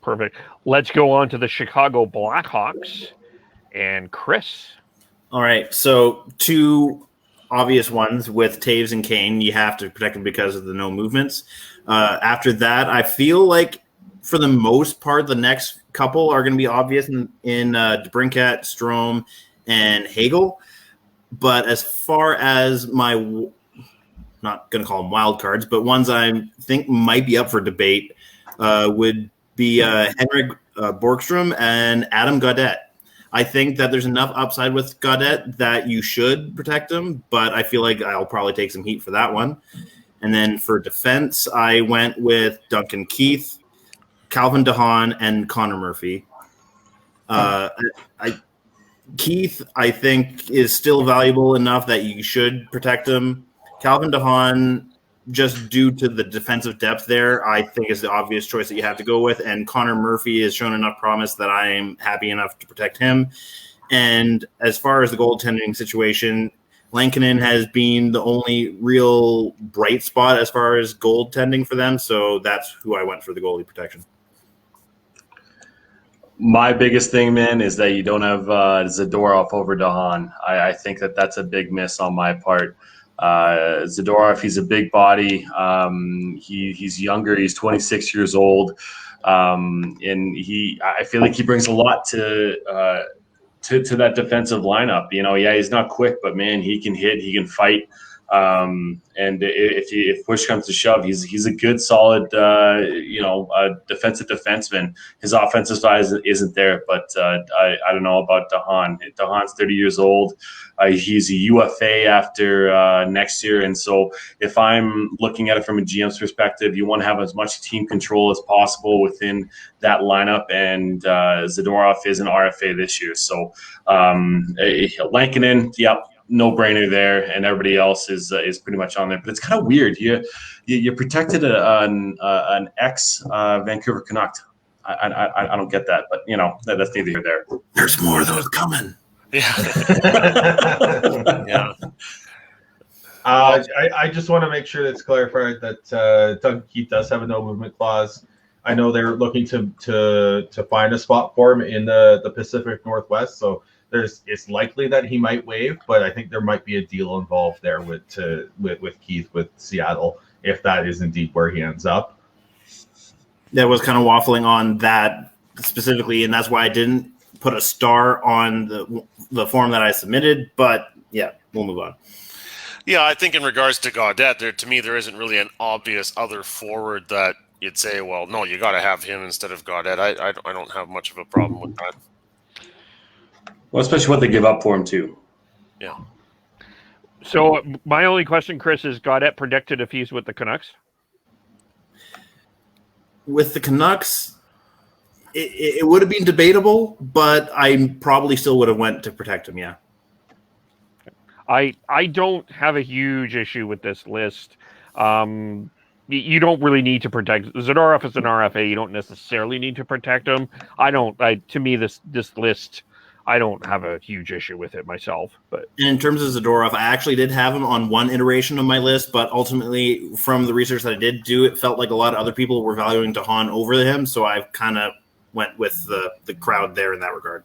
Perfect. Let's go on to the Chicago Blackhawks and Chris. All right, so two obvious ones with Toews and Kane. You have to protect them because of the no movements. After that, I feel like for the most part, the next couple are going to be obvious in Debrincat, Strome, and Hagel. But as far as my, not going to call them wild cards, but ones I think might be up for debate would be Henrik Borgstrom and Adam Gaudette. I think that there's enough upside with Gaudette that you should protect him, but I feel like I'll probably take some heat for that one. And then for defense, I went with Duncan Keith, Calvin DeHaan, and Connor Murphy. Keith, I think, is still valuable enough that you should protect him. Calvin DeHaan, just due to the defensive depth there, I think is the obvious choice that you have to go with. And Connor Murphy has shown enough promise that I am happy enough to protect him. And as far as the goaltending situation, Lankinen has been the only real bright spot as far as goaltending for them. So that's who I went for the goalie protection. My biggest thing, man, is that you don't have Zadorov over DeHaan. I think that's a big miss on my part. Zadorov, he's a big body. He's younger. He's 26 years old, and I feel like he brings a lot to that defensive lineup. Yeah, he's not quick, but man, he can hit. He can fight. And if push comes to shove, he's a good, solid, defensive defenseman. His offensive side isn't there, but I don't know about DeHaan. DeHaan's 30 years old. He's a UFA after next year, and so if I'm looking at it from a GM's perspective, you want to have as much team control as possible within that lineup. And Zadorov is an RFA this year, so Lankinen, yep. No-brainer there, and everybody else is pretty much on there. But it's kind of weird. You protected an ex Vancouver Canuck. I don't get that, but that's neither here nor there. There's more of those coming. Yeah. Yeah. I just want to make sure that's clarified that Duncan Keith does have a no movement clause. I know they're looking to find a spot for him in the Pacific Northwest, so it's likely that he might waive, but I think there might be a deal involved there with Keith with Seattle if that is indeed where he ends up. That was kind of waffling on that specifically, and that's why I didn't put a star on the form that I submitted. But yeah, we'll move on. Yeah, I think in regards to Gaudette, to me there isn't really an obvious other forward that you'd say, well, no, you got to have him instead of Gaudette. I don't have much of a problem with that. Well, especially what they give up for him, too. Yeah. So my only question, Chris, is Gaudette predicted if he's with the Canucks? With the Canucks, it would have been debatable, but I probably still would have went to protect him, yeah. I don't have a huge issue with this list. You don't really need to protect Zadorov is an RFA. You don't necessarily need to protect him. To me, this list, I don't have a huge issue with it myself. But in terms of Zadorov, I actually did have him on one iteration of my list, but ultimately, from the research that I did do, it felt like a lot of other people were valuing DeHaan over him, so I kind of went with the crowd there in that regard.